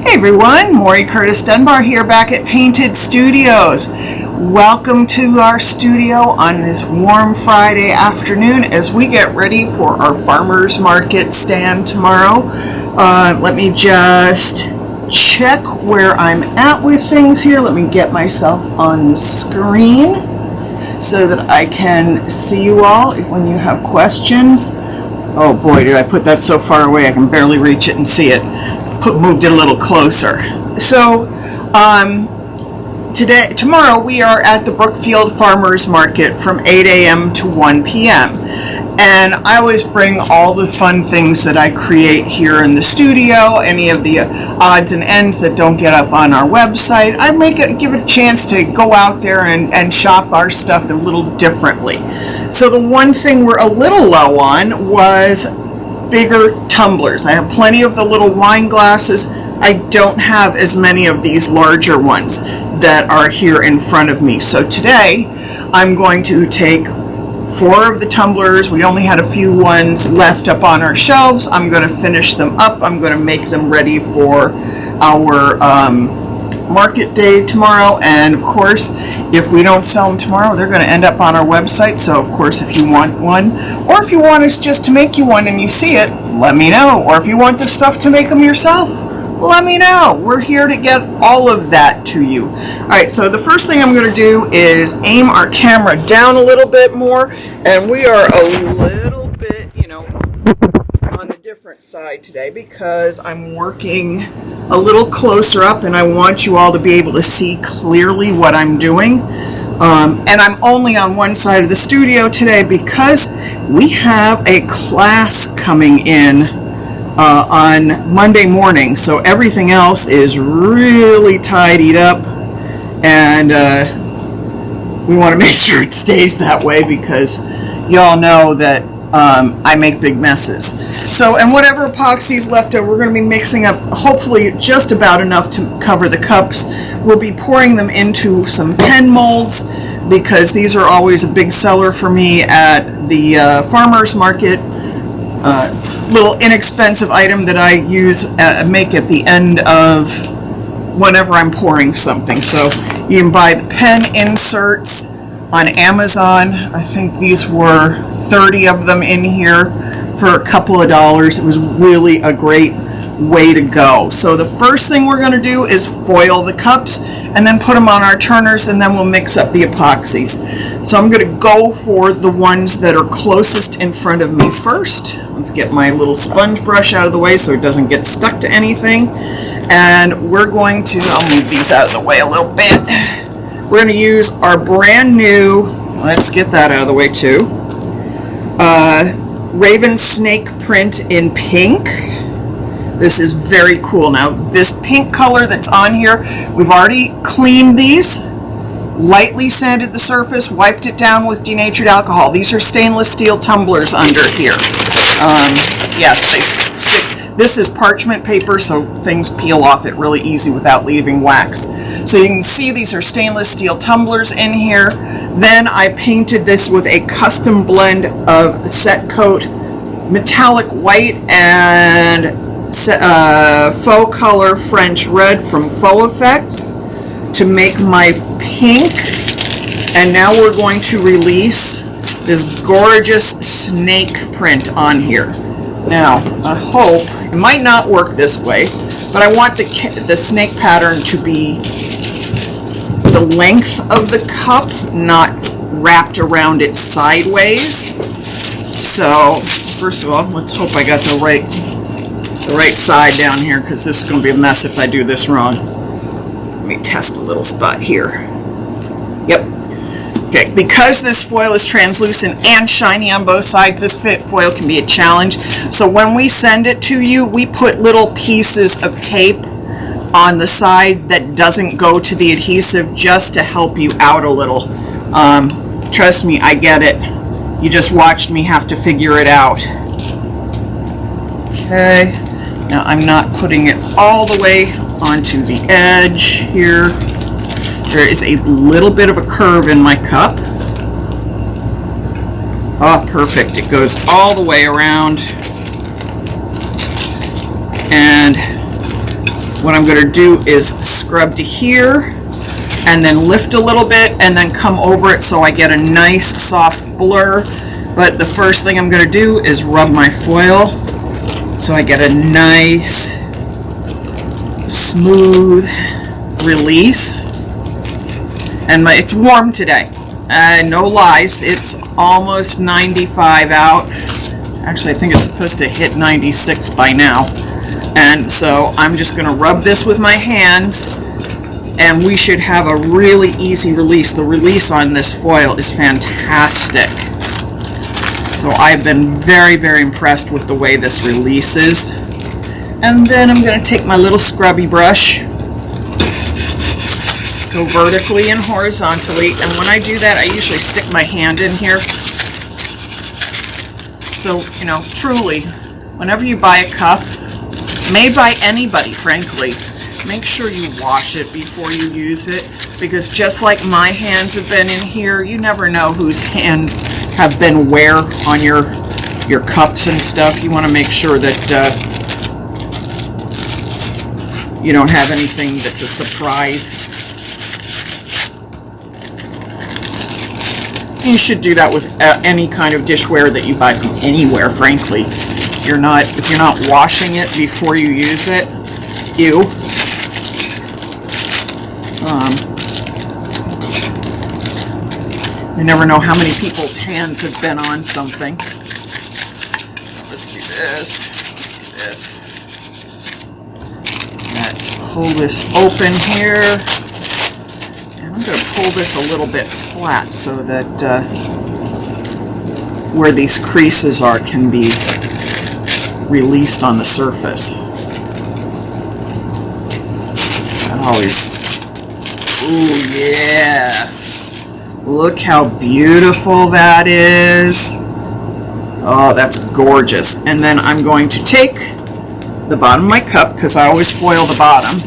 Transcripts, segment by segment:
Hey everyone, Maury Curtis Dunbar here back at Painted Studios. Welcome to our studio on this warm Friday afternoon as we get ready for our farmers market stand tomorrow. Let me just check where I'm at with things here. Let me get myself on the screen so that I can see you all when you have questions. Oh boy, did I put that so far away I can barely reach it and see it. Moved it a little closer. So tomorrow we are at the Brookfield Farmers Market from 8 a.m. to 1 p.m. and I always bring all the fun things that I create here in the studio, any of the odds and ends that don't get up on our website. I give it a chance to go out there and shop our stuff a little differently. So the one thing we're a little low on was bigger tumblers. I have plenty of the little wine glasses. I don't have as many of these larger ones that are here in front of me. So today I'm going to take 4 of the tumblers. We only had a few ones left up on our shelves. I'm going to finish them up. I'm going to make them ready for our market day tomorrow, and of course if we don't sell them tomorrow they're going to end up on our website. So of course if you want one, or if you want us just to make you one and you see it, let me know. Or if you want the stuff to make them yourself, let me know. We're here to get all of that to you. Alright, so the first thing I'm going to do is aim our camera down a little bit more, and we are a little bit, on the different side today because I'm working a little closer up and I want you all to be able to see clearly what I'm doing. And I'm only on one side of the studio today because we have a class coming in on Monday morning, so everything else is really tidied up, and we want to make sure it stays that way because y'all know that I make big messes. So, and whatever epoxy is left over, we're going to be mixing up hopefully just about enough to cover the cups. We'll be pouring them into some pen molds because these are always a big seller for me at the farmers market. Little inexpensive item that I make at the end of whenever I'm pouring something. So you can buy the pen inserts on Amazon. I think these were 30 of them in here for a couple of dollars. It was really a great way to go. So the first thing we're going to do is foil the cups and then put them on our turners, and then we'll mix up the epoxies. So I'm going to go for the ones that are closest in front of me first. Let's get my little sponge brush out of the way so it doesn't get stuck to anything. And we're going to, I'll move these out of the way a little bit. We're going to use our brand new, let's get that out of the way too, Raven Snake print in pink. This is very cool. Now this pink color that's on here, we've already cleaned these, lightly sanded the surface, wiped it down with denatured alcohol. These are stainless steel tumblers under here. Yes, this is parchment paper, so things peel off it really easy without leaving wax. So you can see these are stainless steel tumblers in here. Then I painted this with a custom blend of set coat metallic white and faux color French red from Faux Effects to make my pink. And now we're going to release this gorgeous snake print on here. Now I hope it might not work this way, but I want the snake pattern to be the length of the cup, not wrapped around it sideways. So first of all, let's hope I got the right side down here, because this is going to be a mess if I do this wrong. Let me test a little spot here. Yep. Okay, because this foil is translucent and shiny on both sides, this foil can be a challenge. So when we send it to you, we put little pieces of tape on the side that doesn't go to the adhesive just to help you out a little. Trust me, I get it. You just watched me have to figure it out. Okay, now I'm not putting it all the way onto the edge here. There is a little bit of a curve in my cup. Oh, perfect. It goes all the way around. And What I'm going to do is scrub to here and then lift a little bit and then come over it so I get a nice soft blur. But the first thing I'm going to do is rub my foil so I get a nice smooth release. And it's warm today. No lies, it's almost 95 out. Actually, I think it's supposed to hit 96 by now. And so I'm just going to rub this with my hands, and we should have a really easy release. The release on this foil is fantastic. So I've been very, very impressed with the way this releases. And then I'm going to take my little scrubby brush, go vertically and horizontally, and when I do that I usually stick my hand in here. So, you know, truly, whenever you buy a cup, made by anybody, frankly, make sure you wash it before you use it, because just like my hands have been in here, you never know whose hands have been where on your cups and stuff. You want to make sure that you don't have anything that's a surprise. You should do that with any kind of dishware that you buy from anywhere, frankly. If you're not washing it before you use it, ew. You never know how many people's hands have been on something. Let's do this. Let's pull this open here. I'm going to pull this a little bit flat so that where these creases are can be released on the surface. Always. Ooh, yes. Look how beautiful that is. Oh, that's gorgeous. And then I'm going to take the bottom of my cup, because I always foil the bottom.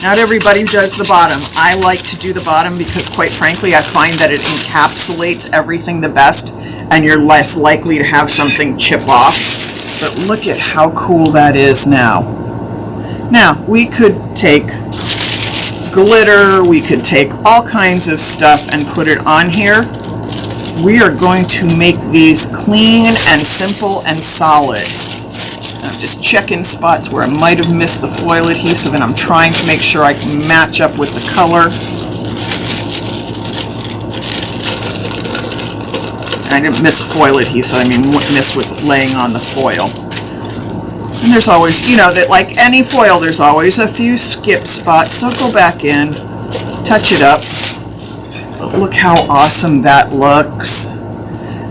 Not everybody does the bottom. I like to do the bottom because, quite frankly, I find that it encapsulates everything the best, and you're less likely to have something chip off. But look at how cool that is now. Now, we could take glitter, we could take all kinds of stuff and put it on here. We are going to make these clean and simple and solid. I'm just checking spots where I might have missed the foil adhesive, and I'm trying to make sure I can match up with the color. I didn't miss foil adhesive, I mean miss with laying on the foil. And there's always, you know, that like any foil, there's always a few skip spots, so go back in, touch it up. But look how awesome that looks.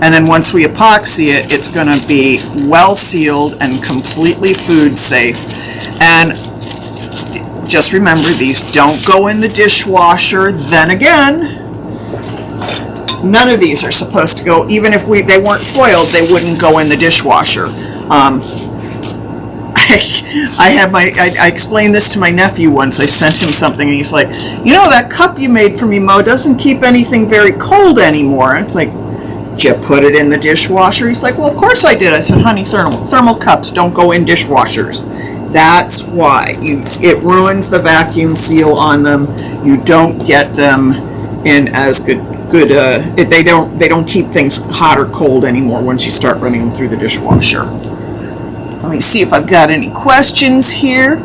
And then once we epoxy it, it's going to be well sealed and completely food safe. And just remember, these don't go in the dishwasher. Then again, none of these are supposed to go, even if they weren't foiled, they wouldn't go in the dishwasher. I explained this to my nephew once. I sent him something and he's like, you know, that cup you made for me, Mo, doesn't keep anything very cold anymore. And it's like, did you put it in the dishwasher? He's like, well, of course I did. I said, honey, thermal cups don't go in dishwashers. That's why. It ruins the vacuum seal on them. You don't get them in as good they don't keep things hot or cold anymore once you start running them through the dishwasher. Let me see if I've got any questions here.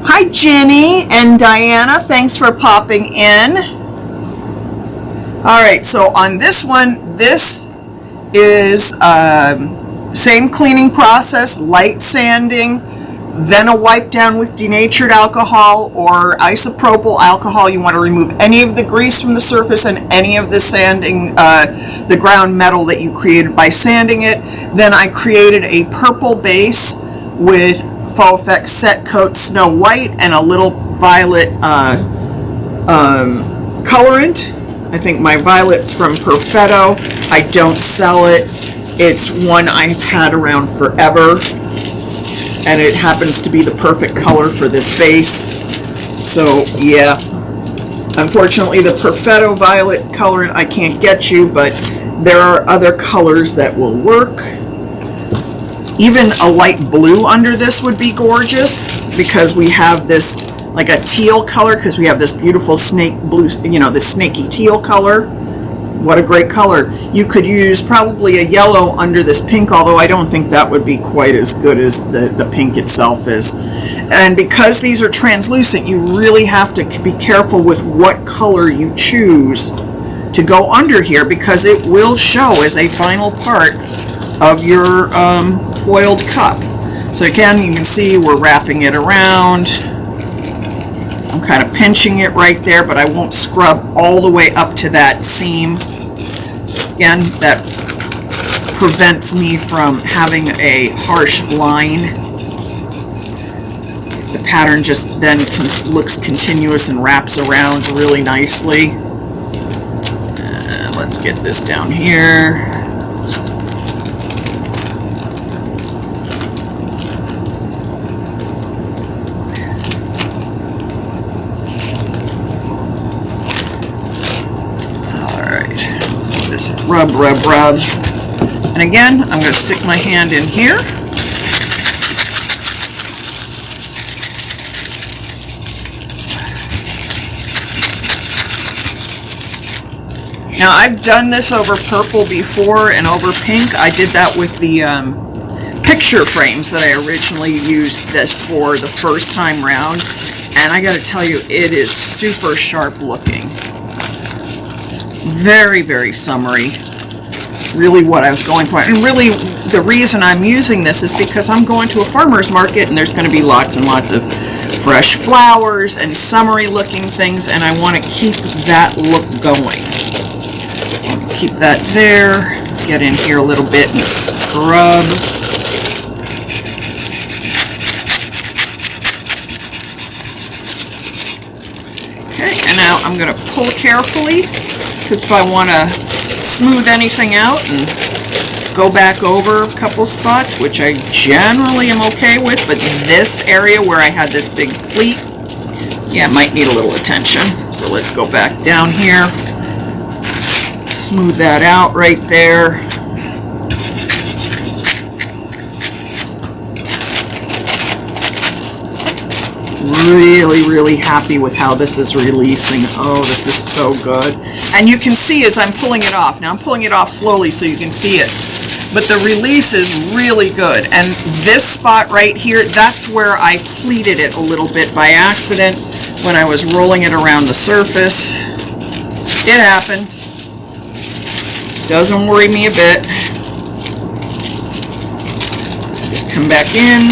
Hi, Jenny and Diana. Thanks for popping in. All right, so on this one, this is same cleaning process, light sanding, then a wipe down with denatured alcohol or isopropyl alcohol. You want to remove any of the grease from the surface and any of the sanding, the ground metal that you created by sanding it. Then I created a purple base with Faux Effects Set Coat Snow White and a little violet colorant. I think my violet's from Perfetto. I don't sell it. It's one I've had around forever, and it happens to be the perfect color for this base. So yeah, unfortunately the Perfetto violet colorant I can't get you, but There are other colors that will work. Even a light blue under this would be gorgeous, because we have this like a teal color, because we have this beautiful snake blue, you know, this snaky teal color. What a great color. You could use probably a yellow under this pink, although I don't think that would be quite as good as the pink itself is. And because these are translucent, you really have to be careful with what color you choose to go under here, because it will show as a final part of your foiled cup. So again, you can see we're wrapping it around. I'm kind of pinching it right there, but I won't scrub all the way up to that seam. Again, that prevents me from having a harsh line. The pattern just then looks continuous and wraps around really nicely. Let's get this down here. Rub, rub, rub. And again, I'm going to stick my hand in here. Now, I've done this over purple before and over pink. I did that with the picture frames that I originally used this for the first time round. And I got to tell you, it is super sharp looking. Very, very summery. Really what I was going for. And really, the reason I'm using this is because I'm going to a farmer's market and there's going to be lots and lots of fresh flowers and summery looking things, and I want to keep that look going. So I'm going to keep that there. Get in here a little bit and scrub. Okay, and now I'm going to pull carefully, because if I want to smooth anything out and go back over a couple spots, which I generally am okay with, but this area where I had this big pleat, yeah, it might need a little attention. So let's go back down here, smooth that out right there. Really, really happy with how this is releasing. Oh, this is so good. And you can see as I'm pulling it off. Now I'm pulling it off slowly so you can see it. But the release is really good. And this spot right here, that's where I pleated it a little bit by accident when I was rolling it around the surface. It happens. Doesn't worry me a bit. Just come back in.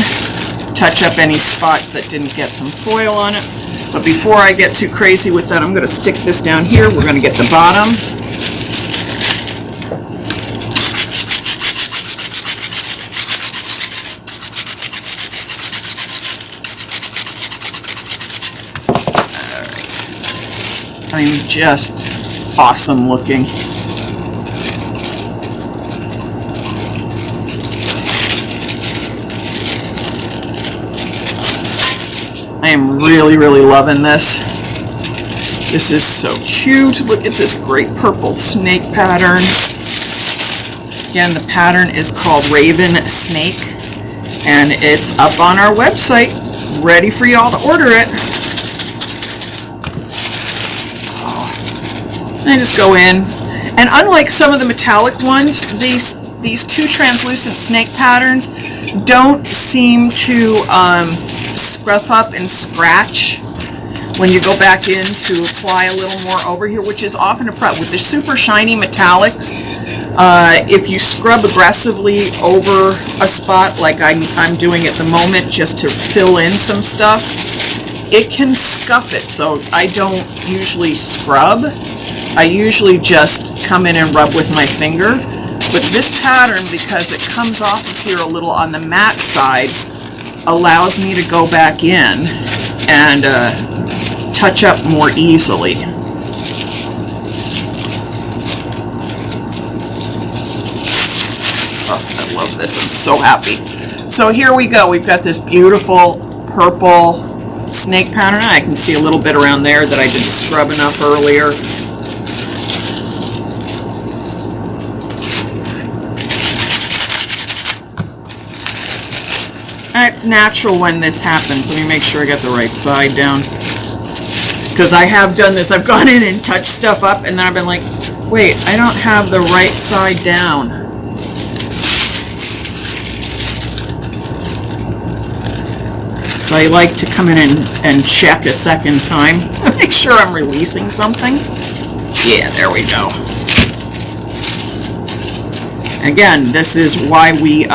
Touch up any spots that didn't get some foil on it. But before I get too crazy with that, I'm going to stick this down here. We're going to get the bottom. All right. I mean, just awesome looking. I am really, really loving this. This is so cute. Look at this great purple snake pattern. Again, the pattern is called Raven Snake, and it's up on our website, ready for y'all to order it. Oh. I just go in, and unlike some of the metallic ones, these two translucent snake patterns don't seem to scruff up and scratch when you go back in to apply a little more over here, which is often a problem with the super shiny metallics. If you scrub aggressively over a spot like I'm doing at the moment just to fill in some stuff, it can scuff it. So I don't usually scrub. I usually just come in and rub with my finger. But this pattern, because it comes off of here a little on the matte side, allows me to go back in and touch up more easily. Oh, I love this. I'm so happy. So here we go. We've got this beautiful purple snake pattern. I can see a little bit around there that I didn't scrub enough earlier. it's natural when this happens. Let me make sure I got the right side down. Because I have done this. I've gone in and touched stuff up, and then I've been like, wait, I don't have the right side down. So I like to come in and check a second time. Make sure I'm releasing something. Yeah, there we go. Again, this is why we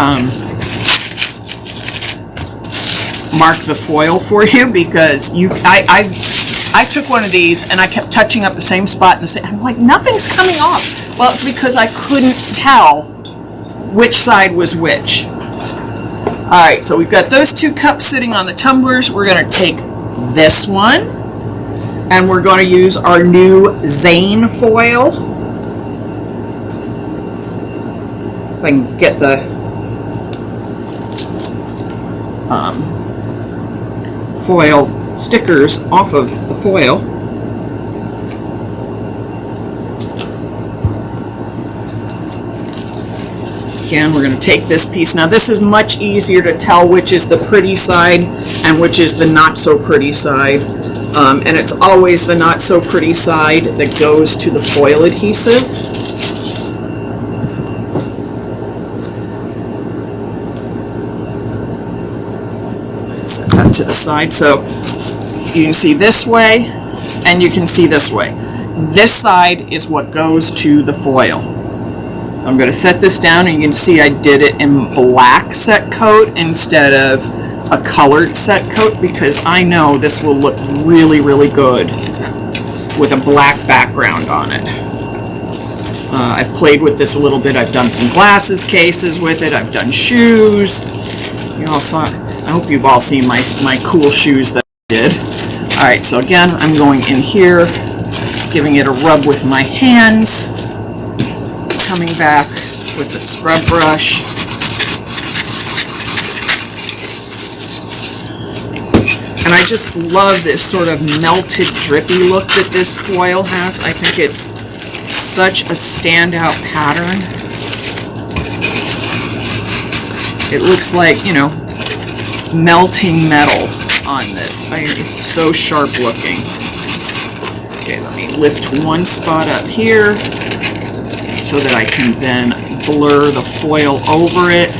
mark the foil for you, because I took one of these and I kept touching up the same spot and I'm like, nothing's coming off. Well, it's because I couldn't tell which side was which. Alright, so we've got those 2 cups sitting on the tumblers. We're going to take this one and we're going to use our new Zane foil. If I can get the foil stickers off of the foil. Again, we're going to take this piece. Now this is much easier to tell which is the pretty side and which is the not so pretty side. And it's always the not so pretty side that goes to the foil adhesive. Set that to the side so you can see this way and you can see this way. This side is what goes to the foil. So I'm going to set this down and you can see I did it in black set coat instead of a colored set coat because I know this will look really, really good with a black background on it. I've played with this a little bit. I've done some glasses cases with it. I've done shoes. You all saw it. I hope you've all seen my cool shoes that I did. Alright, so again, I'm going in here, giving it a rub with my hands, coming back with the scrub brush. And I just love this sort of melted, drippy look that this foil has. I think it's such a standout pattern. It looks like, you know, melting metal on this. It's so sharp looking. Okay, let me lift one spot up here so that I can then blur the foil over it.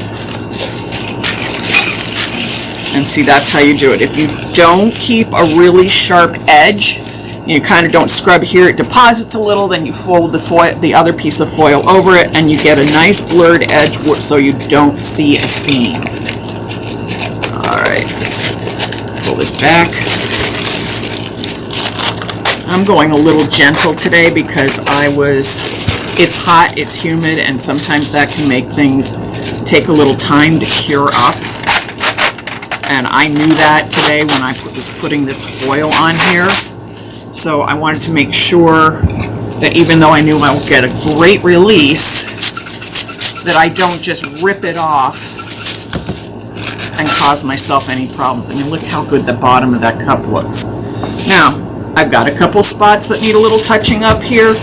And see, that's how you do it. If you don't keep a really sharp edge, you kind of don't scrub here, it deposits a little, then you fold the other piece of foil over it and you get a nice blurred edge so you don't see a seam. Alright, let's pull this back. I'm going a little gentle today because it's hot, it's humid, and sometimes that can make things take a little time to cure up. And I knew that today when I was putting this foil on here. So I wanted to make sure that even though I knew I would get a great release, that I don't just rip it off and cause myself any problems. I mean, look how good the bottom of that cup looks. Now, I've got a couple spots that need a little touching up here.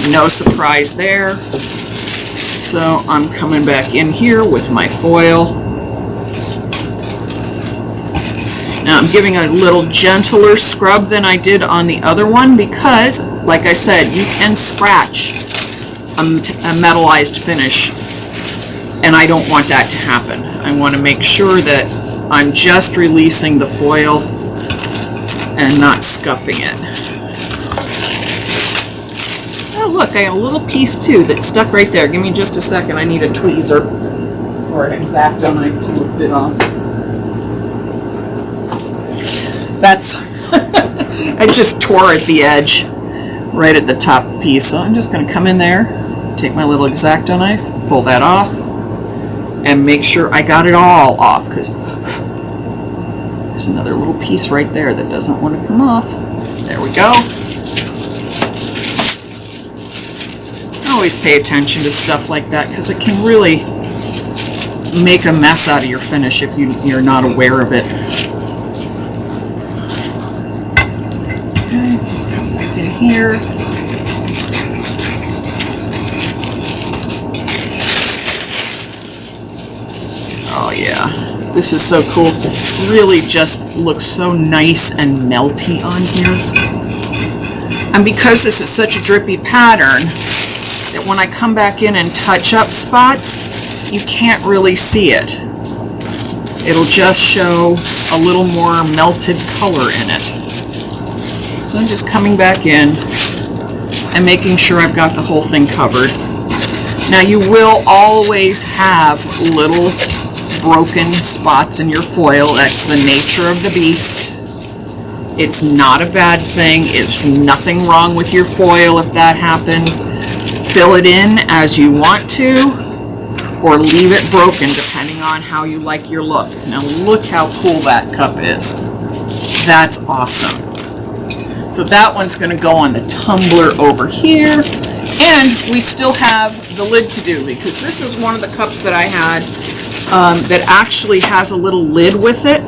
No surprise there. So I'm coming back in here with my foil. Now I'm giving a little gentler scrub than I did on the other one because, like I said, you can scratch a metallized finish, and I don't want that to happen. I want to make sure that I'm just releasing the foil and not scuffing it. Oh look, I got a little piece too that's stuck right there. Give me just a second, I need a tweezer or an X-Acto knife to whip it off. That's, I just tore at the edge right at the top piece. So I'm just going to come in there, take my little X-Acto knife, pull that off, and make sure I got it all off, because there's another little piece right there that doesn't want to come off. There we go. Always pay attention to stuff like that, because it can really make a mess out of your finish if you're not aware of it. Here. Oh yeah. This is so cool. It really just looks so nice and melty on here. And because this is such a drippy pattern, that when I come back in and touch up spots, you can't really see it. It'll just show a little more melted color in it. So I'm just coming back in and making sure I've got the whole thing covered. Now you will always have little broken spots in your foil. That's the nature of the beast. It's not a bad thing. It's nothing wrong with your foil if that happens. Fill it in as you want to, or leave it broken depending on how you like your look. Now look how cool that cup is. That's awesome. So that one's going to go on the tumbler over here. And we still have the lid to do, because this is one of the cups that I had that actually has a little lid with it.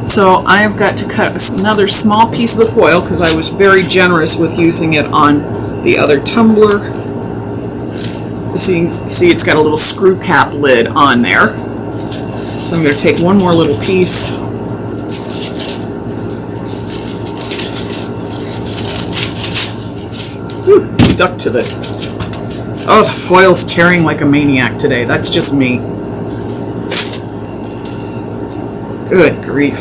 So I've got to cut another small piece of the foil because I was very generous with using it on the other tumbler. See, it's got a little screw cap lid on there. So I'm going to take one more little piece. Ooh, stuck to the... Oh, the foil's tearing like a maniac today. That's just me. Good grief.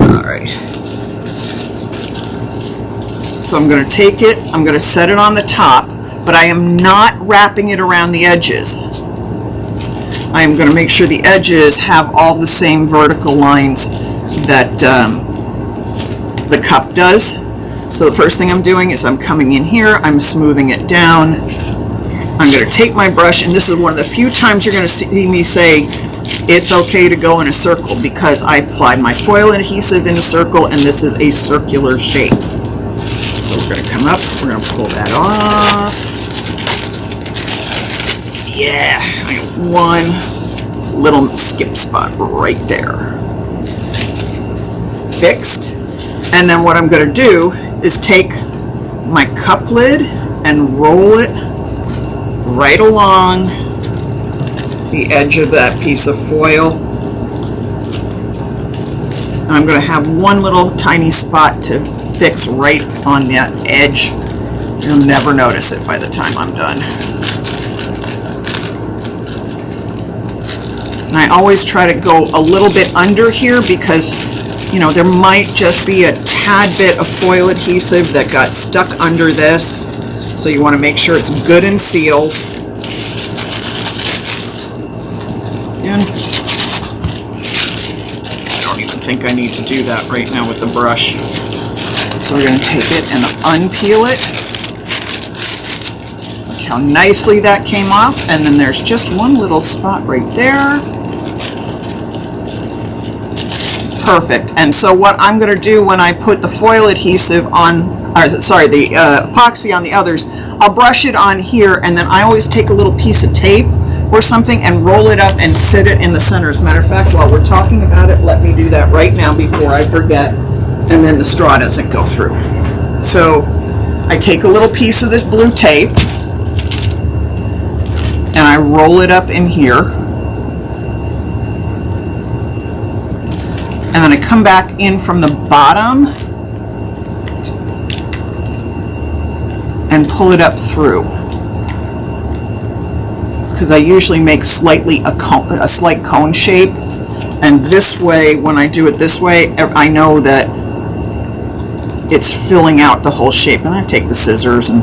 Alright. So I'm going to take it, I'm going to set it on the top, but I am not wrapping it around the edges. I am going to make sure the edges have all the same vertical lines that the cup does. So the first thing I'm doing is I'm coming in here, I'm smoothing it down. I'm going to take my brush, and this is one of the few times you're going to see me say it's okay to go in a circle, because I applied my foil adhesive in a circle, and this is a circular shape. So we're going to come up, we're going to pull that off. Yeah, I got one little skip spot right there. Fixed. And then what I'm going to do is take my cup lid and roll it right along the edge of that piece of foil. And I'm going to have one little tiny spot to fix right on that edge. You'll never notice it by the time I'm done. And I always try to go a little bit under here because, you know, there might just be a tad bit of foil adhesive that got stuck under this. So you want to make sure it's good and sealed. And I don't even think I need to do that right now with the brush. So we're going to take it and unpeel it. Look how nicely that came off. And then there's just one little spot right there. Perfect. And so what I'm going to do when I put the foil adhesive on, the epoxy on the others, I'll brush it on here, and then I always take a little piece of tape or something and roll it up and sit it in the center. As a matter of fact, while we're talking about it, let me do that right now before I forget, and then the straw doesn't go through. So I take a little piece of this blue tape and I roll it up in here. And then I come back in from the bottom and pull it up through. It's because I usually make slightly a slight cone shape, and this way, when I do it this way, I know that it's filling out the whole shape. And I take the scissors and,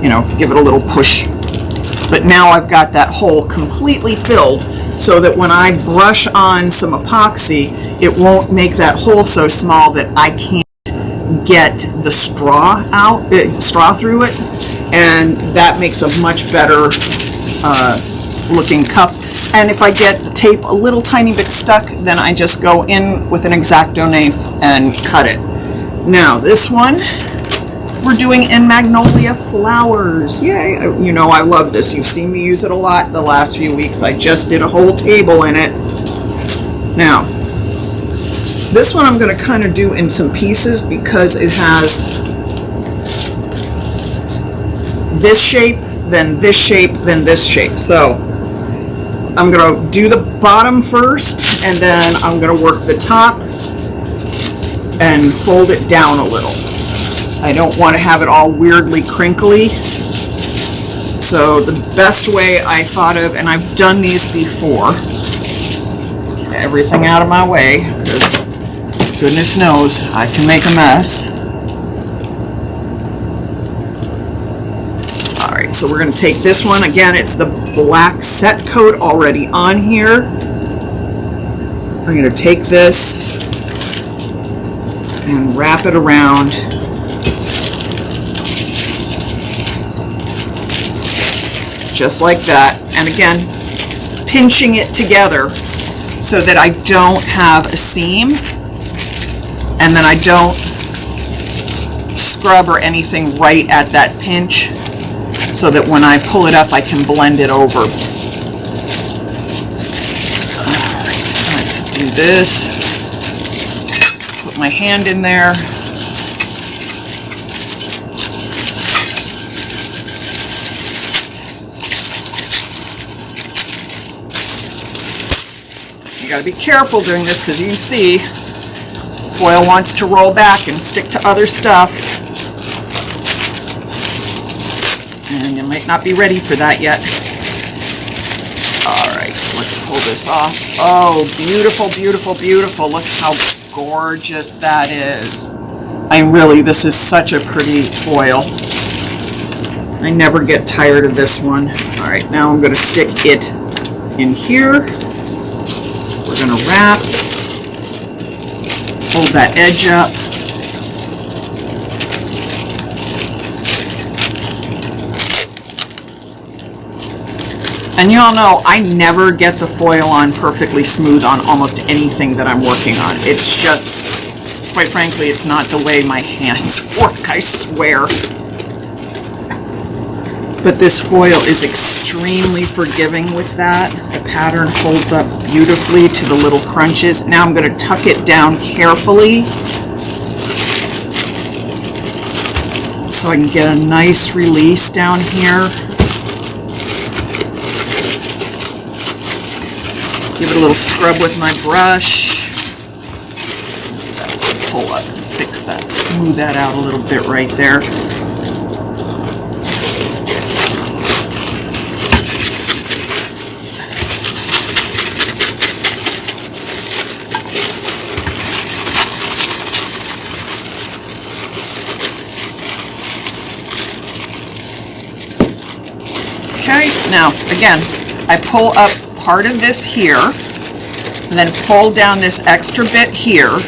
you know, give it a little push. But now I've got that hole completely filled, so that when I brush on some epoxy, it won't make that hole so small that I can't get the straw through it, and that makes a much better looking cup. And if I get the tape a little tiny bit stuck, then I just go in with an X-Acto knife and cut it. Now this one we're doing in Magnolia Flowers. Yay! You know I love this. You've seen me use it a lot the last few weeks. I just did a whole table in it. Now, this one I'm going to kind of do in some pieces because it has this shape, then this shape, then this shape. So I'm going to do the bottom first, and then I'm going to work the top and fold it down a little. I don't want to have it all weirdly crinkly. So the best way I thought of, and I've done these before, let's get everything out of my way, because goodness knows I can make a mess. Alright, so we're going to take this one. Again, it's the black set coat already on here. I'm going to take this and wrap it around. Just like that. And again, pinching it together so that I don't have a seam and then I don't scrub or anything right at that pinch, so that when I pull it up I can blend it over. Alright, let's do this. Put my hand in there. You gotta be careful doing this because you can see foil wants to roll back and stick to other stuff. And you might not be ready for that yet. Alright, so let's pull this off. Oh, beautiful, beautiful, beautiful. Look how gorgeous that is. This is such a pretty foil. I never get tired of this one. Alright, now I'm going to stick it in here. We're going to wrap, hold that edge up. And you all know I never get the foil on perfectly smooth on almost anything that I'm working on. It's just, quite frankly, it's not the way my hands work, I swear. But this foil is extremely forgiving with that. The pattern holds up beautifully to the little crunches. Now I'm going to tuck it down carefully so I can get a nice release down here. Give it a little scrub with my brush. Pull up and fix that, smooth that out a little bit right there. Okay, now again, I pull up part of this here, and then fold down this extra bit here,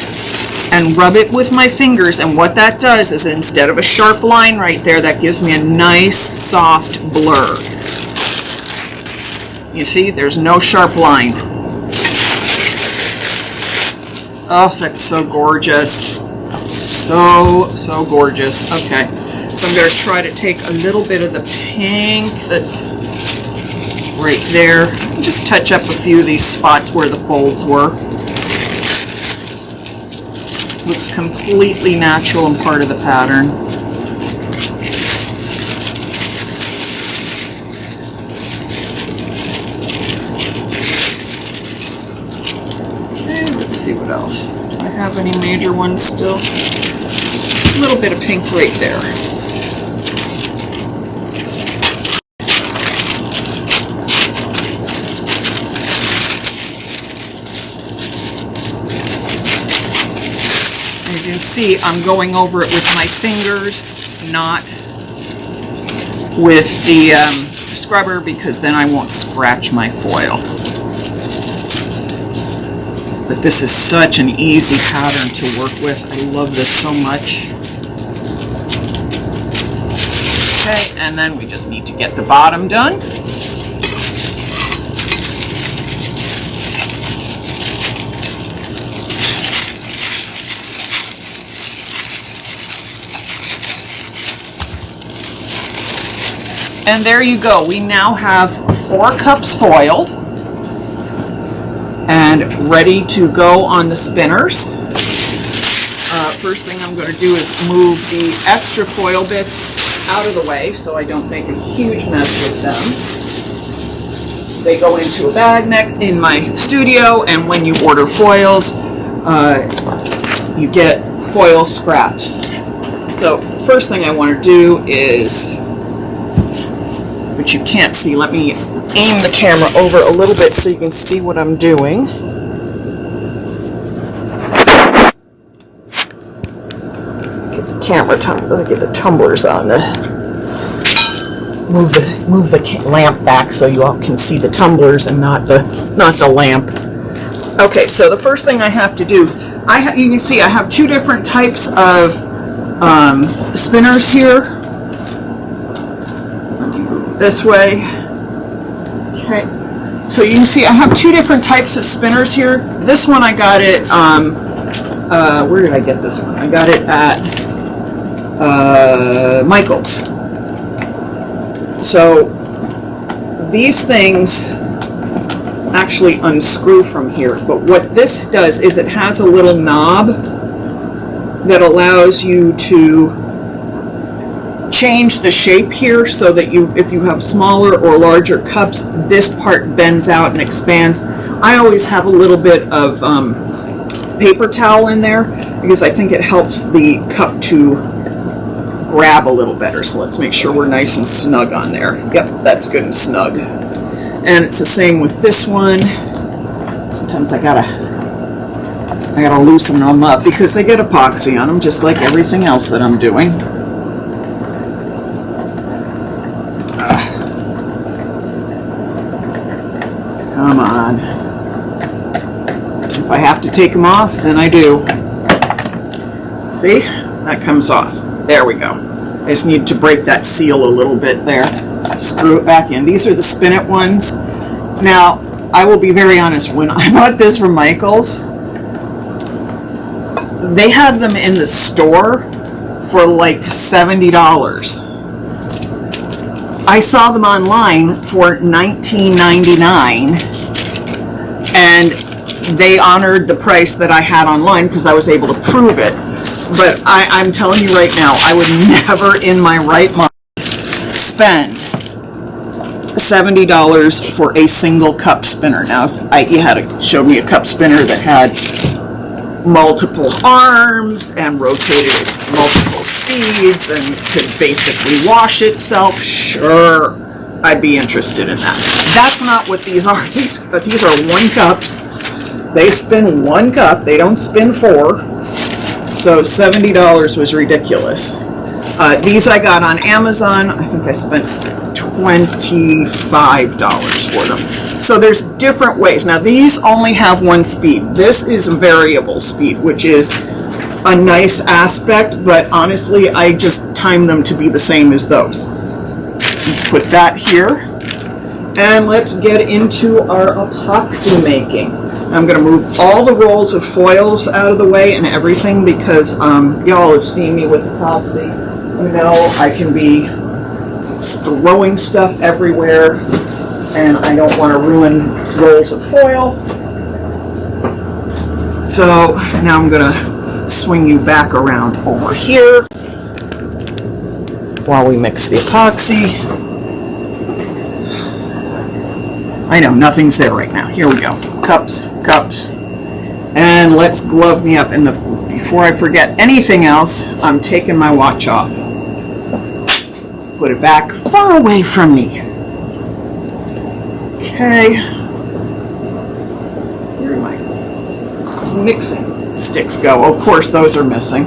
and rub it with my fingers, and what that does is instead of a sharp line right there, that gives me a nice soft blur. You see, there's no sharp line. Oh, that's so gorgeous. So gorgeous. Okay, so I'm going to try to take a little bit of the pink that's right there. Just touch up a few of these spots where the folds were. Looks completely natural and part of the pattern. Okay, let's see what else. Do I have any major ones still? A little bit of pink right there. As you can see, I'm going over it with my fingers, not with the scrubber, because then I won't scratch my foil. But this is such an easy pattern to work with. I love this so much. Okay, and then we just need to get the bottom done. And there you go. We now have 4 cups foiled and ready to go on the spinners. First thing I'm going to do is move the extra foil bits out of the way so I don't make a huge mess with them. They go into a bag in my studio, and when you order foils, you get foil scraps. So first thing I want to do is, which you can't see, let me aim the camera over a little bit so you can see what I'm doing. Get the camera, get the tumblers on. Move the lamp back so you all can see the tumblers and not the lamp. Okay, so the first thing I have to do, you can see I have two different types of spinners here. Let me move this way. Okay, so you can see I have two different types of spinners here. This one I got it, where did I get this one? I got it at Michael's. So these things actually unscrew from here, but what this does is it has a little knob that allows you to change the shape here so that if you have smaller or larger cups, this part bends out and expands. I always have a little bit of paper towel in there because I think it helps the cup to grab a little better. So let's make sure we're nice and snug on there. Yep, that's good and snug. And it's the same with this one. Sometimes I gotta loosen them up because they get epoxy on them, just like everything else that I'm doing. Come on. If I have to take them off, then I do. See? That comes off. There we go. I just need to break that seal a little bit there. Screw it back in. These are the spin it ones. Now, I will be very honest. When I bought this from Michael's, they had them in the store for like $70. I saw them online for $19.99, and they honored the price that I had online because I was able to prove it. But I'm telling you right now, I would never in my right mind spend $70 for a single cup spinner. Now, if you had showed me a cup spinner that had multiple arms and rotated at multiple speeds and could basically wash itself, sure, I'd be interested in that. That's not what these are. These are one cups. They spin one cup. They don't spin four. So $70 was ridiculous. These I got on Amazon. I think I spent $25 for them. So there's different ways. Now these only have one speed. This is a variable speed, which is a nice aspect, but honestly, I just time them to be the same as those. Let's put that here. And let's get into our epoxy making. I'm going to move all the rolls of foils out of the way and everything because y'all have seen me with epoxy. You know I can be throwing stuff everywhere and I don't want to ruin rolls of foil. So now I'm going to swing you back around over here while we mix the epoxy. I know, nothing's there right now. Here we go. Cups. And let's glove me up. And before I forget anything else, I'm taking my watch off. Put it back far away from me. Okay. Where do my mixing sticks go? Of course, those are missing.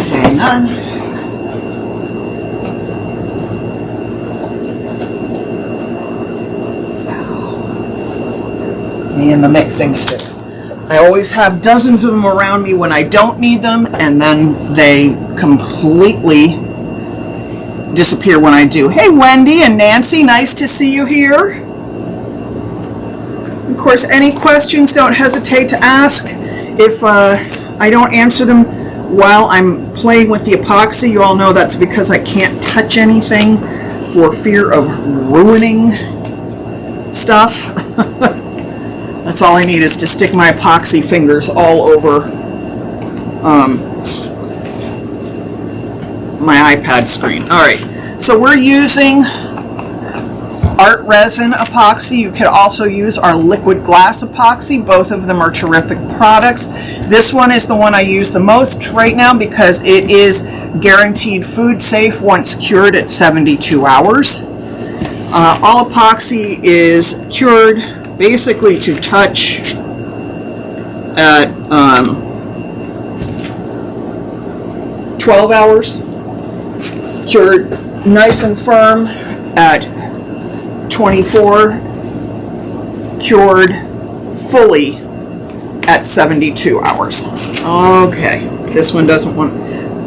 Hang on. And the mixing sticks. I always have dozens of them around me when I don't need them, and then they completely disappear when I do. Hey Wendy and Nancy, nice to see you here. Of course, any questions, don't hesitate to ask. If I don't answer them while I'm playing with the epoxy, you all know that's because I can't touch anything for fear of ruining stuff. That's all I need is to stick my epoxy fingers all over my iPad screen. All right, so we're using art resin epoxy. You could also use our liquid glass epoxy. Both of them are terrific products. This one is the one I use the most right now because it is guaranteed food safe once cured at 72 hours. All epoxy is cured basically to touch at 12 hours. Cured nice and firm at 24, cured fully at 72 hours. Okay, this one doesn't want,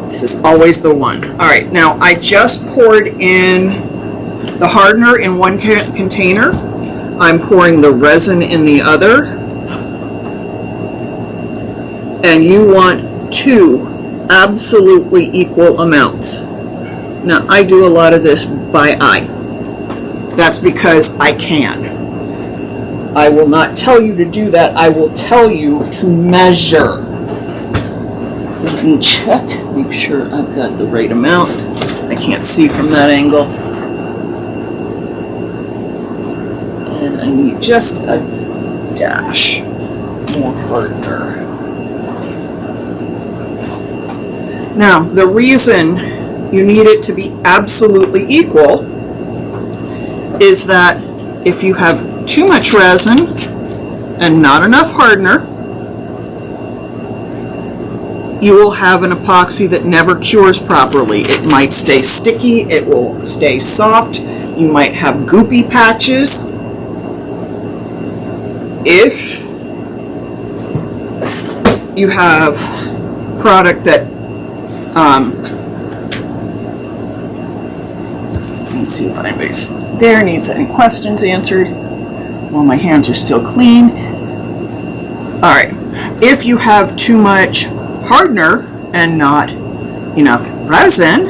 this is always the one. All right, now I just poured in the hardener in one container. I'm pouring the resin in the other. And you want 2 absolutely equal amounts. Now, I do a lot of this by eye. That's because I can. I will not tell you to do that. I will tell you to measure. Let me check, make sure I've got the right amount. I can't see from that angle. And I need just a dash more hardener. Now, the reason you need it to be absolutely equal is that if you have too much resin and not enough hardener, you will have an epoxy that never cures properly. It might stay sticky, it will stay soft, you might have goopy patches. If you have product that let me see if anybody's there needs any questions answered. Well, my hands are still clean. All right, if you have too much hardener and not enough resin,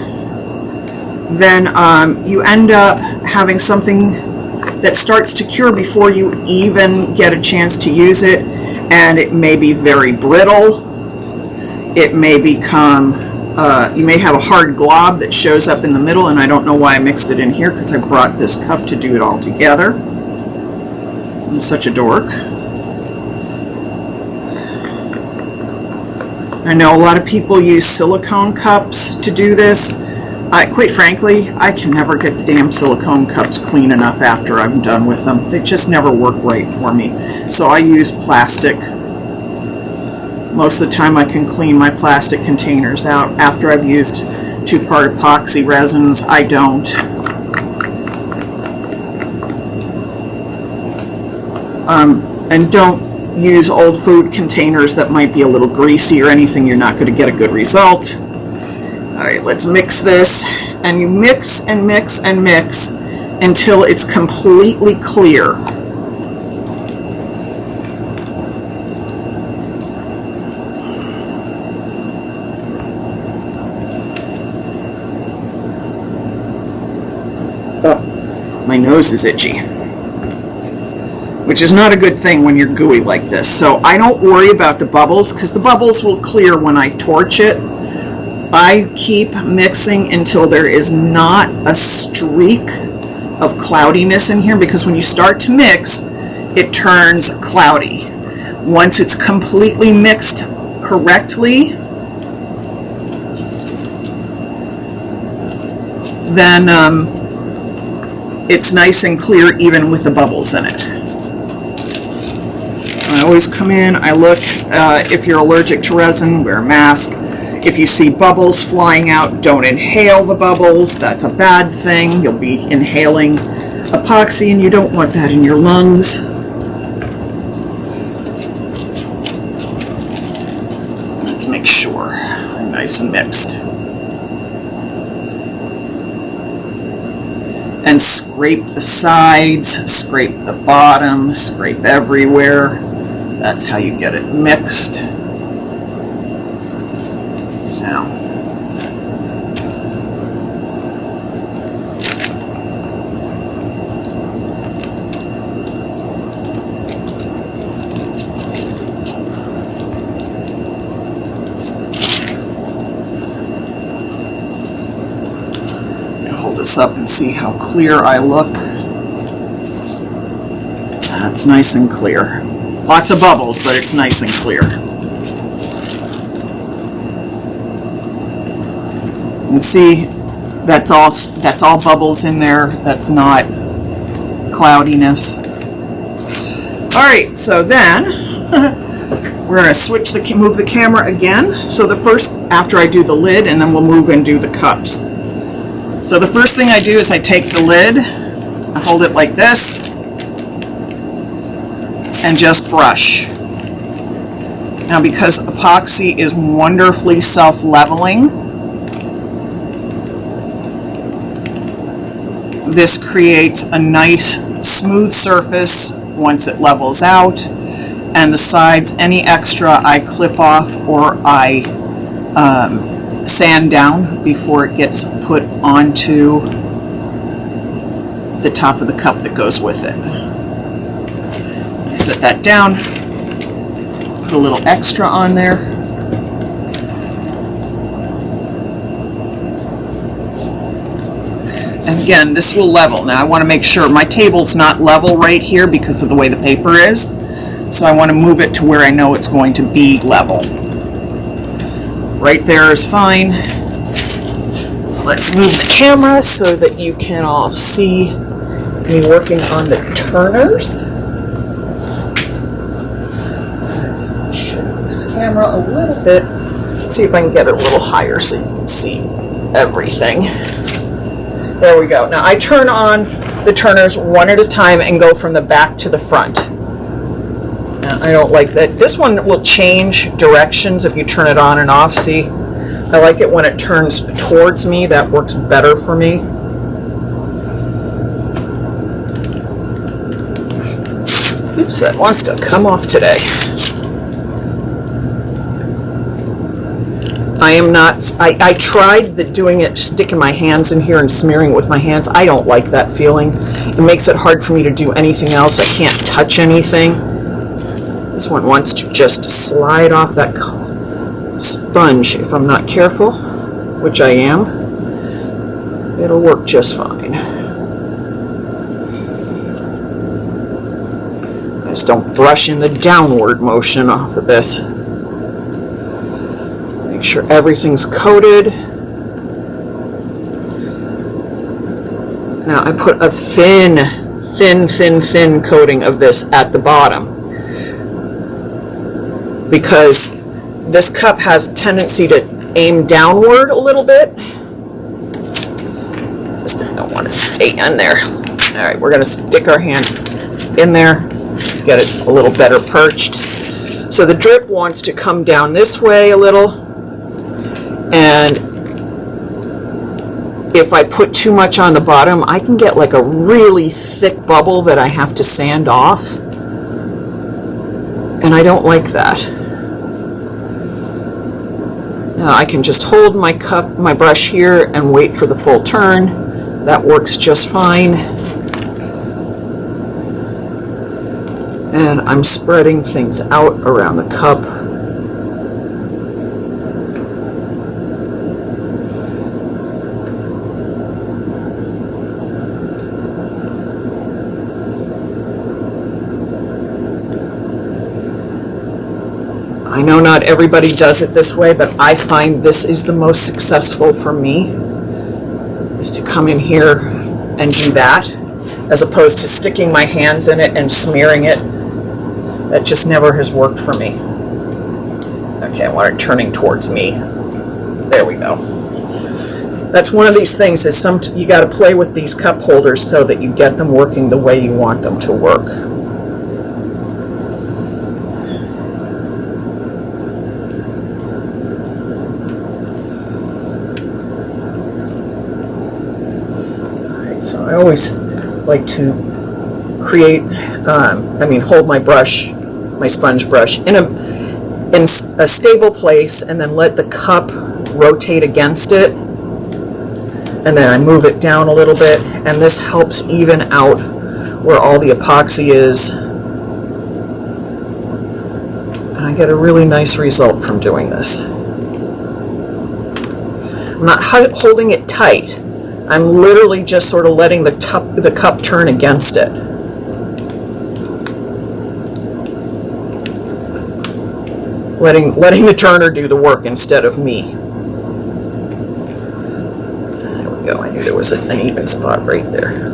then you end up having something that starts to cure before you even get a chance to use it, and it may be very brittle. It may become you may have a hard glob that shows up in the middle, and I don't know why I mixed it in here because I brought this cup to do it all together. I'm such a dork. I know a lot of people use silicone cups to do this. Quite frankly, I can never get the damn silicone cups clean enough after I'm done with them. They just never work right for me. So I use plastic. Most of the time I can clean my plastic containers out after I've used 2-part epoxy resins. I don't. And don't use old food containers that might be a little greasy or anything. You're not going to get a good result. All right, let's mix this. And you mix and mix and mix until it's completely clear. My nose is itchy, which is not a good thing when you're gooey like this. So I don't worry about the bubbles because the bubbles will clear when I torch it. I keep mixing until there is not a streak of cloudiness in here, because when you start to mix, it turns cloudy. Once it's completely mixed correctly, then it's nice and clear even with the bubbles in it. I always come in, I look, if you're allergic to resin, wear a mask. If you see bubbles flying out, don't inhale the bubbles. That's a bad thing. You'll be inhaling epoxy and you don't want that in your lungs. Let's make sure I'm nice and mixed. And scrape the sides, scrape the bottom, scrape everywhere. That's how you get it mixed. Now, hold this up and see how clear I look. That's nice and clear. Lots of bubbles, but it's nice and clear. You see, that's all bubbles in there. That's not cloudiness. All right, so then we're going to move the camera again. So the first, after I do the lid, and then we'll move and do the cups. So the first thing I do is I take the lid, I hold it like this, and just brush. Now, because epoxy is wonderfully self-leveling, this creates a nice smooth surface once it levels out, and the sides, any extra I clip off or I sand down before it gets put onto the top of the cup that goes with it. I set that down, put a little extra on there. And again, this will level. Now I want to make sure my table's not level right here because of the way the paper is. So I want to move it to where I know it's going to be level. Right there is fine. Let's move the camera so that you can all see me working on the turners. Let's shift this camera a little bit. See if I can get it a little higher so you can see everything. There we go. Now I turn on the turners one at a time and go from the back to the front. Now, I don't like that. This one will change directions if you turn it on and off. See, I like it when it turns towards me. That works better for me. Oops, that wants to come off today. I tried doing it, sticking my hands in here and smearing it with my hands. I don't like that feeling. It makes it hard for me to do anything else. I can't touch anything. This one wants to just slide off that sponge if I'm not careful, which I am. It'll work just fine. I just don't brush in the downward motion off of this. Make sure everything's coated. Now I put a thin coating of this at the bottom because this cup has a tendency to aim downward a little bit. Just don't want to stay in there. All right, we're going to stick our hands in there, get it a little better perched. So the drip wants to come down this way a little. And if I put too much on the bottom, I can get like a really thick bubble that I have to sand off. And I don't like that. Now I can just hold my brush here and wait for the full turn. That works just fine. And I'm spreading things out around the cup. I know not everybody does it this way, but I find this is the most successful for me, is to come in here and do that, as opposed to sticking my hands in it and smearing it. That just never has worked for me. Okay, I want it turning towards me. There we go. That's one of these things, is you got to play with these cup holders so that you get them working the way you want them to work. So I always like to hold my brush, my sponge brush, in a stable place, and then let the cup rotate against it. And then I move it down a little bit, and this helps even out where all the epoxy is. And I get a really nice result from doing this. I'm not holding it tight. I'm literally just sort of letting the cup turn against it. letting the turner do the work instead of me. There we go. I knew there was an even spot right there.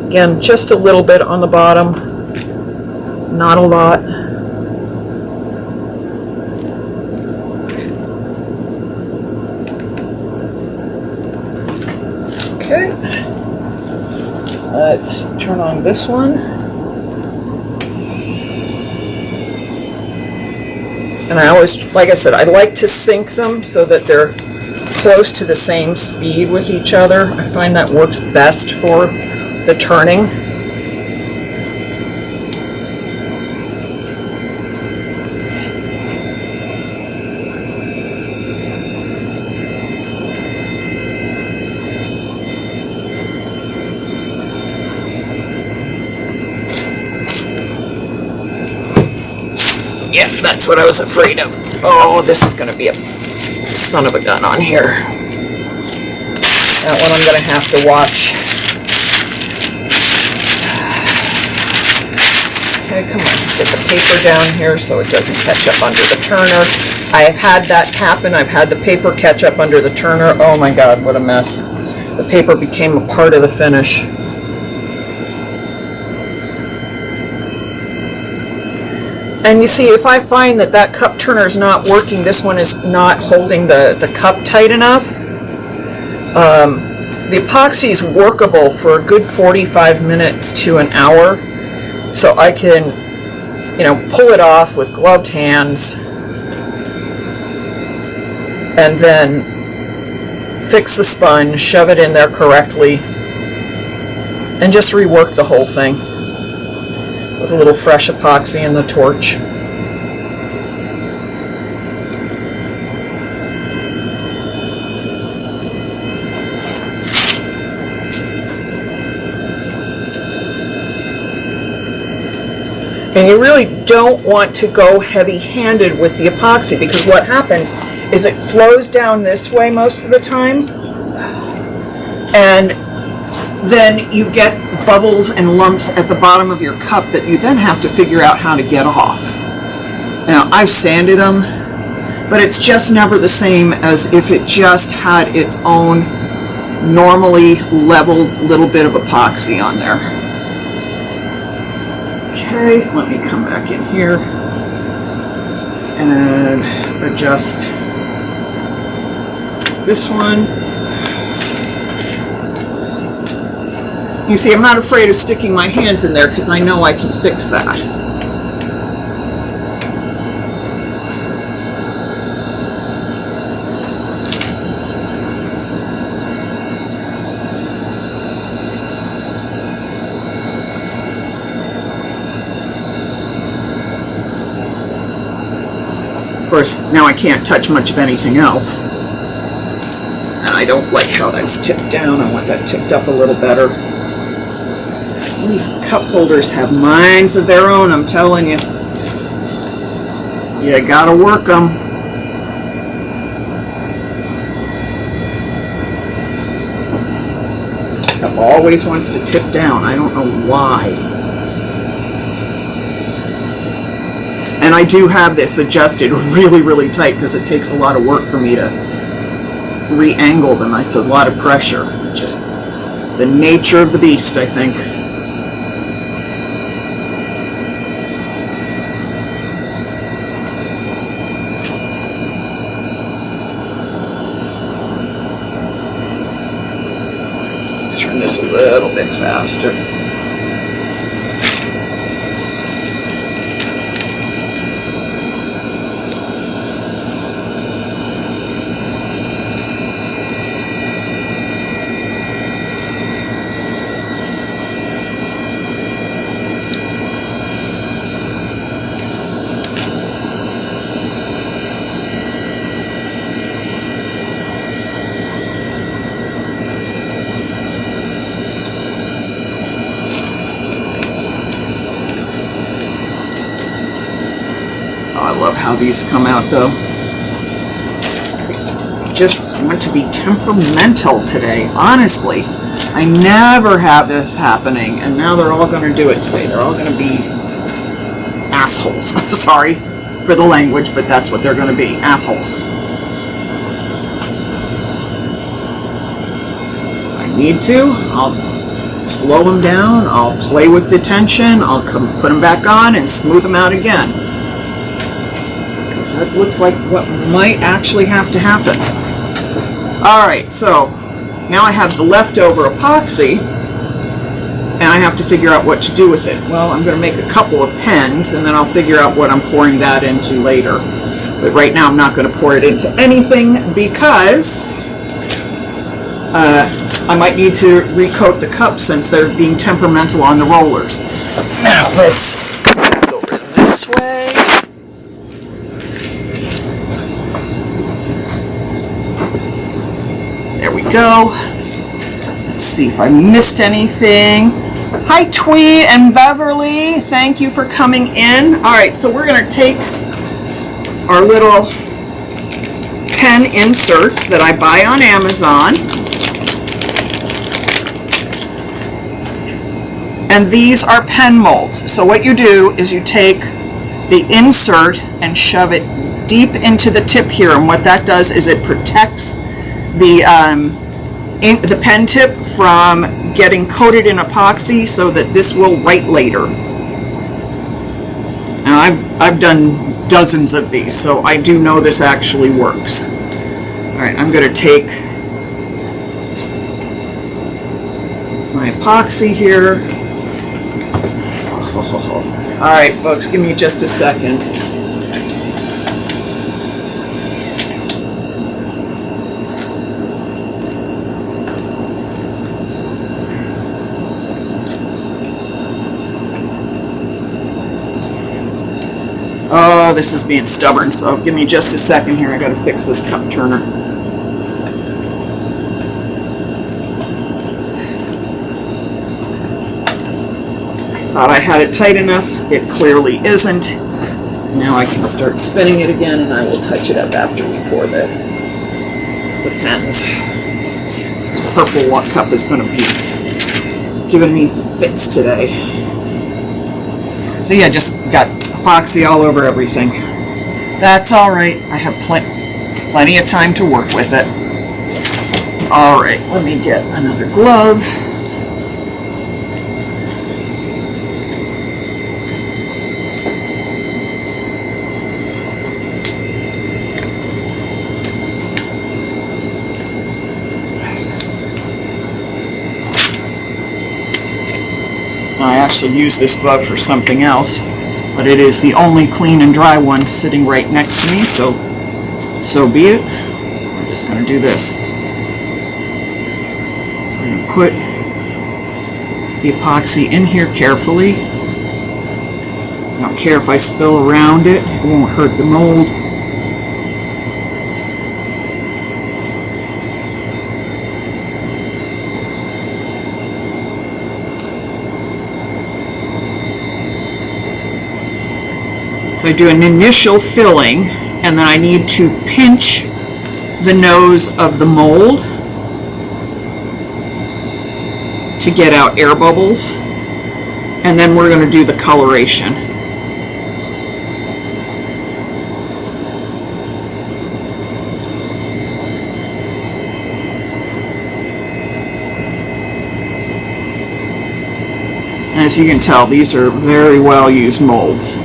Again, just a little bit on the bottom, not a lot. Okay, let's turn on this one. And I always, like I said, I like to sync them so that they're close to the same speed with each other. I find that works best for the turning. Yeah, that's what I was afraid of. Oh, this is going to be a son of a gun on here. That one I'm going to have to watch. Okay, come on. Get the paper down here so it doesn't catch up under the turner. I have had that happen. I've had the paper catch up under the turner. Oh my God, what a mess. The paper became a part of the finish. And you see, if I find that that cup turner is not working, this one is not holding the cup tight enough, the epoxy is workable for a good 45 minutes to an hour. So I can, pull it off with gloved hands and then fix the sponge, shove it in there correctly, and just rework the whole thing with a little fresh epoxy and the torch. And you really don't want to go heavy-handed with the epoxy, because what happens is it flows down this way most of the time, and then you get bubbles and lumps at the bottom of your cup that you then have to figure out how to get off. Now, I've sanded them, but it's just never the same as if it just had its own normally leveled little bit of epoxy on there. Okay, let me come back in here and adjust this one. You see, I'm not afraid of sticking my hands in there because I know I can fix that. Of course, now I can't touch much of anything else. And I don't like how that's tipped down. I want that tipped up a little better. These cup holders have minds of their own, I'm telling you. You gotta work them. Cup always wants to tip down. I don't know why. And I do have this adjusted really, really tight because it takes a lot of work for me to re-angle them. It's a lot of pressure. Just the nature of the beast, I think. Let's turn this a little bit faster. I love how these come out though. Just want to be temperamental today, honestly. I never have this happening, and now they're all going to do it today. They're all going to be assholes. Sorry. for the language, but that's what they're going to be, assholes. If I need to, I'll slow them down, I'll play with the tension, I'll put them back on and smooth them out again. Because that looks like what might actually have to happen. Alright, so now I have the leftover epoxy, and I have to figure out what to do with it. Well, I'm going to make a couple of pens, and then I'll figure out what I'm pouring that into later. But right now I'm not going to pour it into anything because I might need to recoat the cups since they're being temperamental on the rollers. Now let's go over this way. There we go. Let's see if I missed anything. Hi Twee and Beverly, thank you for coming in. Alright, so we're going to take our little pen inserts that I buy on Amazon. And these are pen molds. So what you do is you take the insert and shove it deep into the tip here, and what that does is it protects the pen tip from getting coated in epoxy so that this will write later. Now I've done dozens of these, so I do know this actually works. Alright, I'm going to take my epoxy here. Alright folks, give me just a second. Oh, this is being stubborn, so give me just a second here. I gotta fix this cup turner. Thought I had it tight enough. It clearly isn't. Now I can start spinning it again, and I will touch it up after we pour the pens. This purple cup is going to be giving me fits today. See, I just got epoxy all over everything. That's alright. I have plenty of time to work with it. Alright, let me get another glove. I actually use this glove for something else, but it is the only clean and dry one sitting right next to me, so be it. I'm just going to do this. I'm going to put the epoxy in here carefully. I don't care if I spill around it, it won't hurt the mold. So I do an initial filling, and then I need to pinch the nose of the mold to get out air bubbles, and then we're going to do the coloration. As you can tell, these are very well used molds.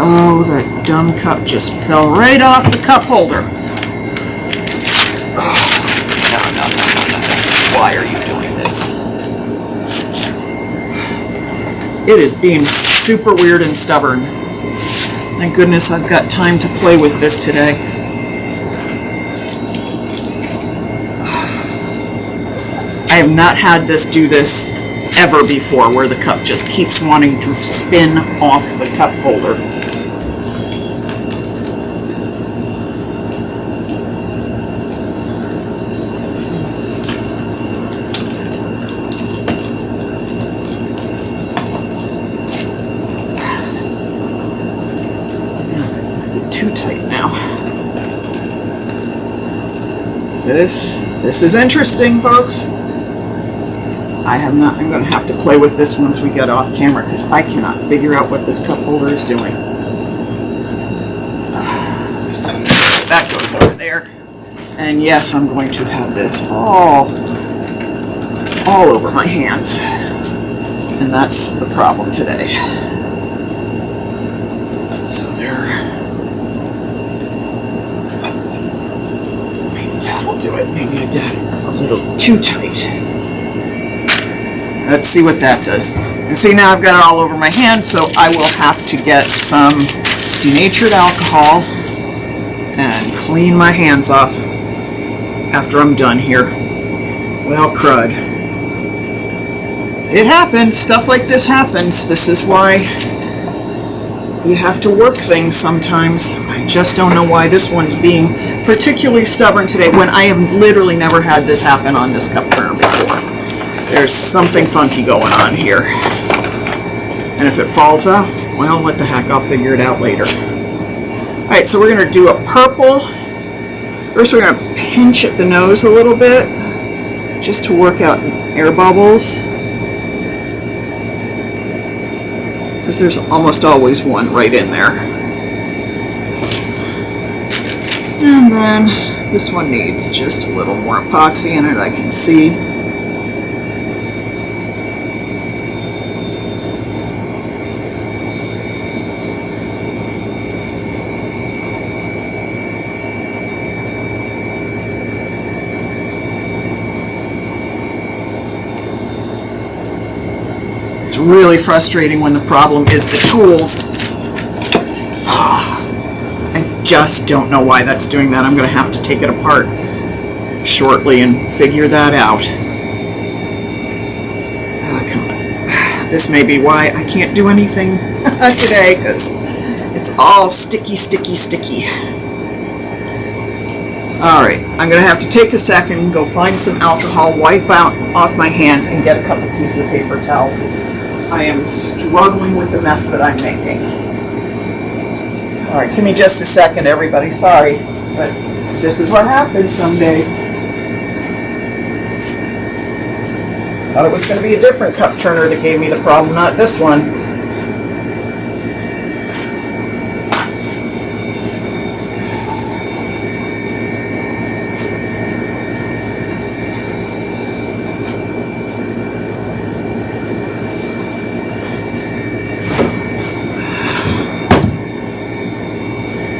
Oh, that dumb cup just fell right off the cup holder. Oh, no. Why are you doing this? It is being super weird and stubborn. Thank goodness I've got time to play with this today. I have not had this do this ever before, where the cup just keeps wanting to spin off the cup holder. Too tight now. This is interesting, folks. I have not. I'm going to have to play with this once we get off camera because I cannot figure out what this cup holder is doing. That goes over there. And yes, I'm going to have this all over my hands. And that's the problem today. So there. Maybe that'll do it. Maybe I did a little too tight. Let's see what that does. And see, now I've got it all over my hands, so I will have to get some denatured alcohol and clean my hands off after I'm done here. Well, crud. It happens. Stuff like this happens. This is why you have to work things sometimes. I just don't know why this one's being particularly stubborn today when I have literally never had this happen on this cup turner before. There's something funky going on here. And if it falls off, well, what the heck, I'll figure it out later. Alright, so we're going to do a purple. First we're going to pinch at the nose a little bit, just to work out air bubbles. Because there's almost always one right in there. And then this one needs just a little more epoxy in it, I can see. It's really frustrating when the problem is the tools. I just don't know why that's doing that. I'm going to have to take it apart shortly and figure that out. This may be why I can't do anything today, because it's all sticky, sticky, sticky. Alright, I'm going to have to take a second, go find some alcohol, wipe out off my hands, and get a couple pieces of paper towel, because I am struggling with the mess that I'm making. Alright, give me just a second, everybody. Sorry, but this is what happens some days. Thought it was going to be a different cup turner that gave me the problem, not this one.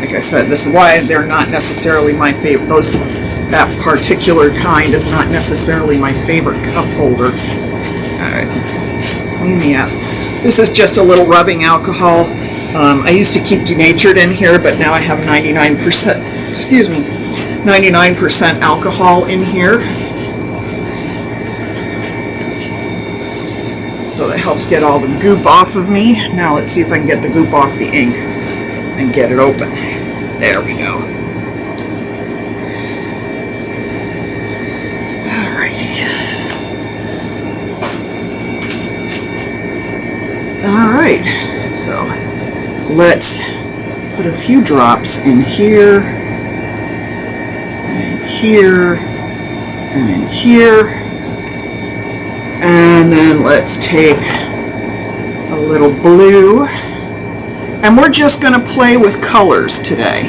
Like I said, this is why they're not necessarily my favorite. That particular kind is not necessarily my favorite cup holder. Alright, let's clean me up. This is just a little rubbing alcohol. I used to keep denatured in here, but now I have 99%, excuse me, 99% alcohol in here. So that helps get all the goop off of me. Now let's see if I can get the goop off the ink and get it open. There we go. Alright, so let's put a few drops in here, and here, and here, and then let's take a little blue, and we're just going to play with colors today.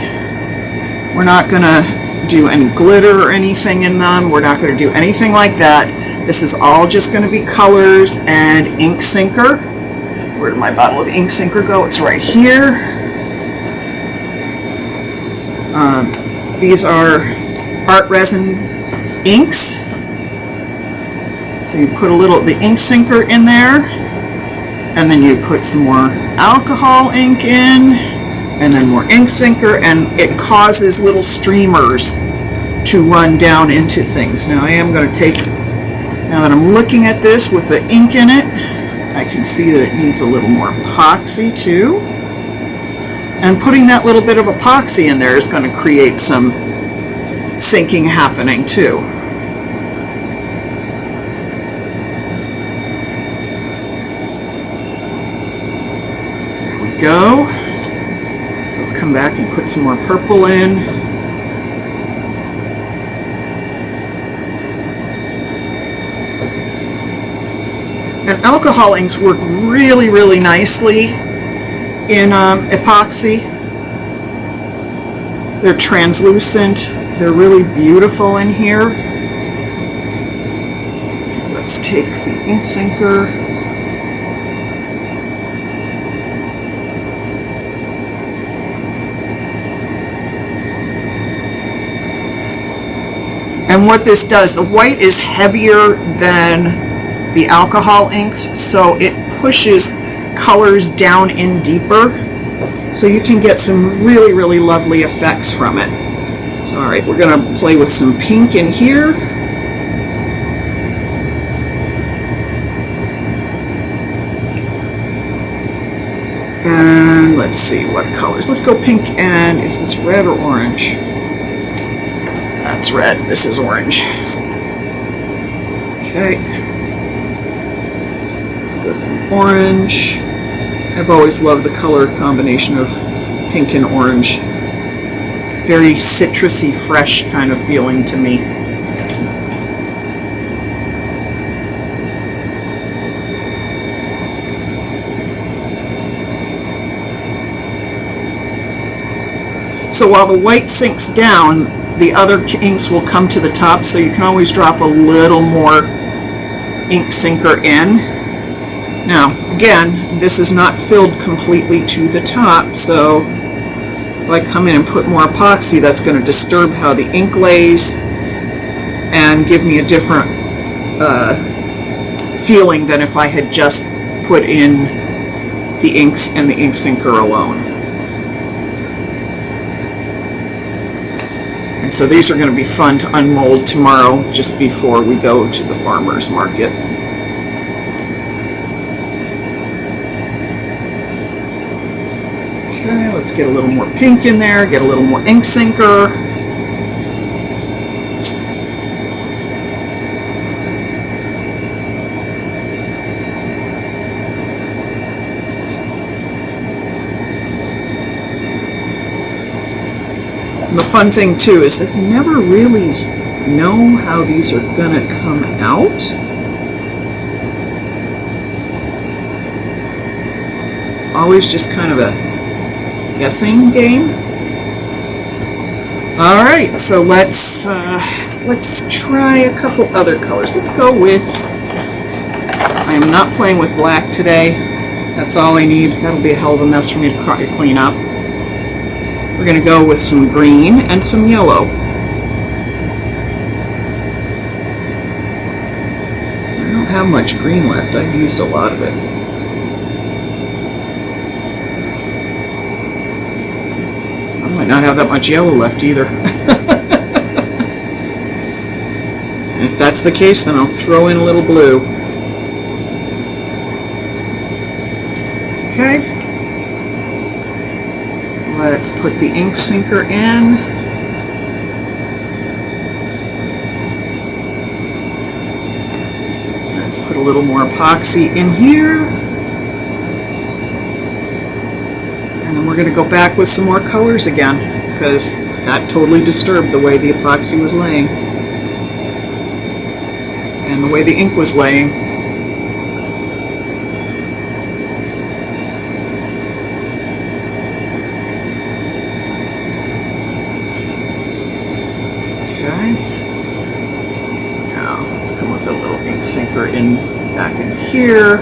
We're not going to do any glitter or anything in them. We're not going to do anything like that. This is all just going to be colors and ink sinker. Where did my bottle of ink sinker go? It's right here. These are art resin inks. So you put the ink sinker in there, and then you put some more alcohol ink in, and then more ink sinker, and it causes little streamers to run down into things. Now I am going to take, now that I'm looking at this with the ink in it, I can see that it needs a little more epoxy too. And putting that little bit of epoxy in there is going to create some sinking happening too. There we go. So let's come back and put some more purple in. And alcohol inks work really, really nicely in epoxy. They're translucent. They're really beautiful in here. Let's take the ink sinker. And what this does, the white is heavier than the alcohol inks, so it pushes colors down in deeper. So you can get some really, really lovely effects from it. So, all right, we're going to play with some pink in here. And let's see what colors. Let's go pink, and is this red or orange? That's red. This is orange. Okay. Let's go some orange. I've always loved the color combination of pink and orange. Very citrusy, fresh kind of feeling to me. So while the white sinks down, the other inks will come to the top, so you can always drop a little more ink sinker in. Now, again, this is not filled completely to the top, so if I come in and put more epoxy, that's going to disturb how the ink lays and give me a different feeling than if I had just put in the inks and the ink sinker alone. And so these are going to be fun to unmold tomorrow just before we go to the farmer's market. Okay, let's get a little more pink in there, get a little more ink sinker. And the fun thing too is that you never really know how these are gonna come out. It's always just kind of a guessing game. All right, so let's try a couple other colors. Let's go with, I am not playing with black today. That's all I need. That'll be a hell of a mess for me to clean up. We're going to go with some green and some yellow. I don't have much green left. I've used a lot of it. I might not have that much yellow left either. And if that's the case, then I'll throw in a little blue. Okay. Let's put the ink sinker in. Let's put a little more epoxy in here. And then we're going to go back with some more colors again, because that totally disturbed the way the epoxy was laying and the way the ink was laying. Sinker in back in here.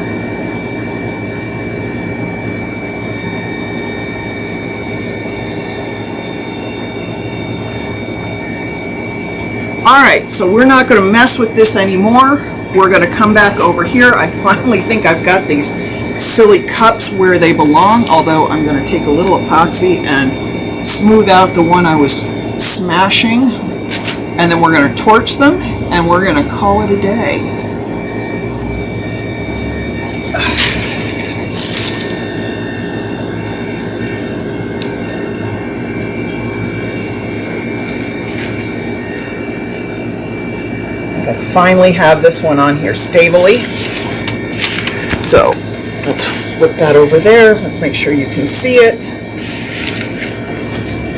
Alright, so we're not going to mess with this anymore. We're going to come back over here. I finally think I've got these silly cups where they belong, although I'm going to take a little epoxy and smooth out the one I was smashing, and then we're going to torch them, and we're going to call it a day. I finally have this one on here stably. So let's flip that over there. Let's make sure you can see it.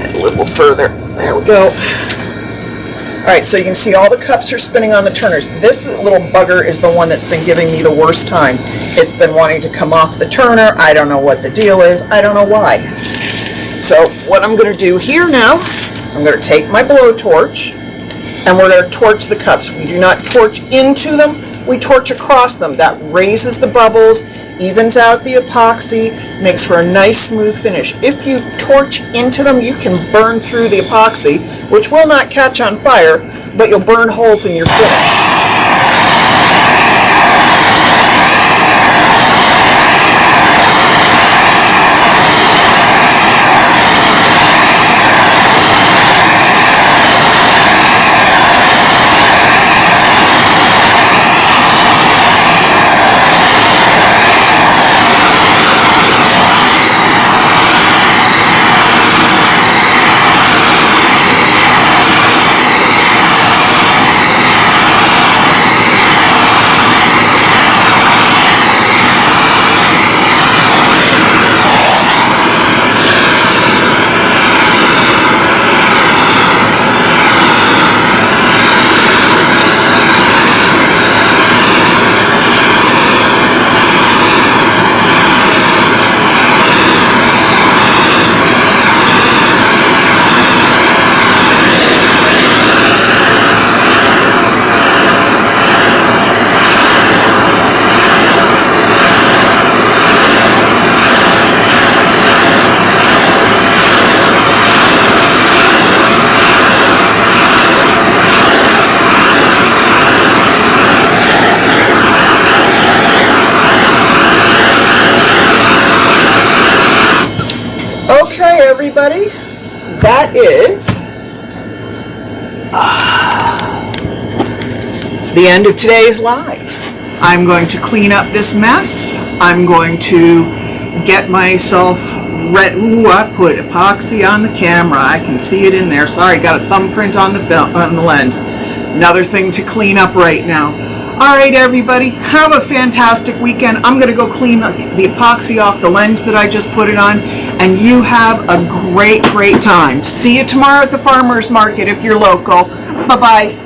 And a little further. There we go. Alright, so you can see all the cups are spinning on the turners. This little bugger is the one that's been giving me the worst time. It's been wanting to come off the turner. I don't know what the deal is. I don't know why. So what I'm going to do here now is I'm going to take my blowtorch and we're going to torch the cups. We do not torch into them, we torch across them. That raises the bubbles, evens out the epoxy, makes for a nice smooth finish. If you torch into them, you can burn through the epoxy, which will not catch on fire, but you'll burn holes in your finish. Okay, everybody, that is the end of today's live. I'm going to clean up this mess. I'm going to get myself ready. Ooh, I put epoxy on the camera. I can see it in there. Sorry, got a thumbprint on the film, on the lens. Another thing to clean up right now. All right, everybody, have a fantastic weekend. I'm going to go clean the epoxy off the lens that I just put it on, and you have a great, great time. See you tomorrow at the farmer's market if you're local. Bye-bye.